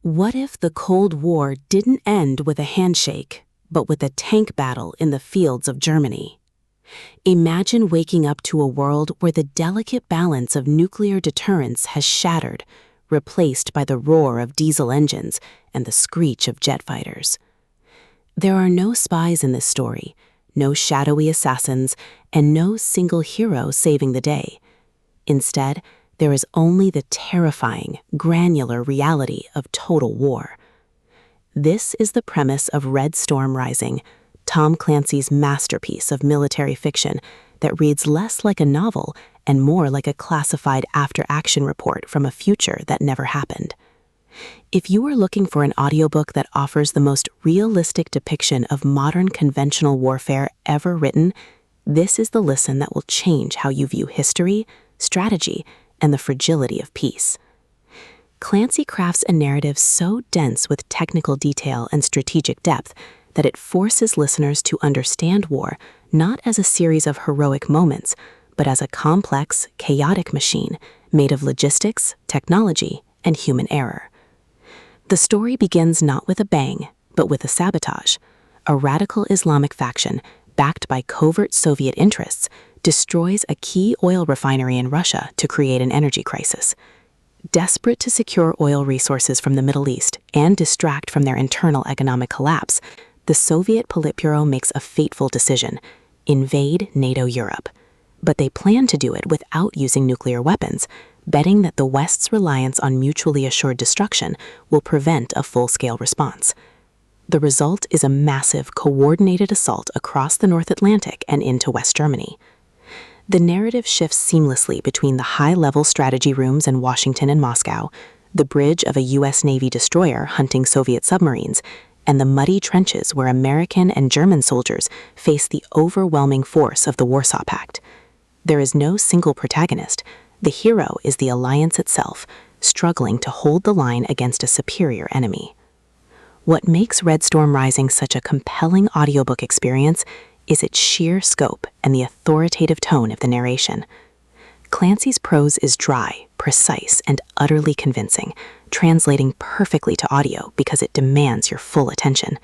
What if the Cold War didn't end with a handshake, but with a tank battle in the fields of Germany? Imagine waking up to a world where the delicate balance of nuclear deterrence has shattered, replaced by the roar of diesel engines and the screech of jet fighters. There are no spies in this story, no shadowy assassins, and no single hero saving the day. Instead, there is only the terrifying, granular reality of total war. This is the premise of Red Storm Rising, Tom Clancy's masterpiece of military fiction that reads less like a novel and more like a classified after-action report from a future that never happened. If you are looking for an audiobook that offers the most realistic depiction of modern conventional warfare ever written, this is the listen that will change how you view history, strategy, and the fragility of peace. Clancy crafts a narrative so dense with technical detail and strategic depth that it forces listeners to understand war not as a series of heroic moments, but as a complex, chaotic machine made of logistics, technology, and human error. The story begins not with a bang, but with a sabotage. A radical Islamic faction, backed by covert Soviet interests, destroys a key oil refinery in Russia to create an energy crisis. Desperate to secure oil resources from the Middle East and distract from their internal economic collapse, the Soviet Politburo makes a fateful decision: invade NATO Europe. But they plan to do it without using nuclear weapons, betting that the West's reliance on mutually assured destruction will prevent a full-scale response. The result is a massive, coordinated assault across the North Atlantic and into West Germany. The narrative shifts seamlessly between the high-level strategy rooms in Washington and Moscow, the bridge of a U.S. Navy destroyer hunting Soviet submarines, and the muddy trenches where American and German soldiers face the overwhelming force of the Warsaw Pact. There is no single protagonist. The hero is the alliance itself, struggling to hold the line against a superior enemy. What makes Red Storm Rising such a compelling audiobook experience is its sheer scope and the authoritative tone of the narration. Clancy's prose is dry, precise, and utterly convincing, translating perfectly to audio because it demands your full attention.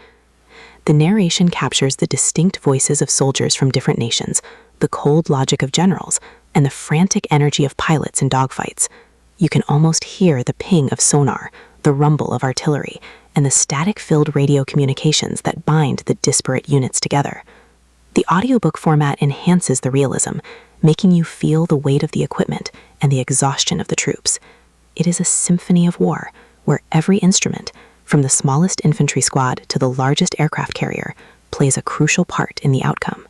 The narration captures the distinct voices of soldiers from different nations, the cold logic of generals, and the frantic energy of pilots in dogfights. You can almost hear the ping of sonar, the rumble of artillery, and the static-filled radio communications that bind the disparate units together. The audiobook format enhances the realism, making you feel the weight of the equipment and the exhaustion of the troops. It is a symphony of war, where every instrument, from the smallest infantry squad to the largest aircraft carrier, plays a crucial part in the outcome.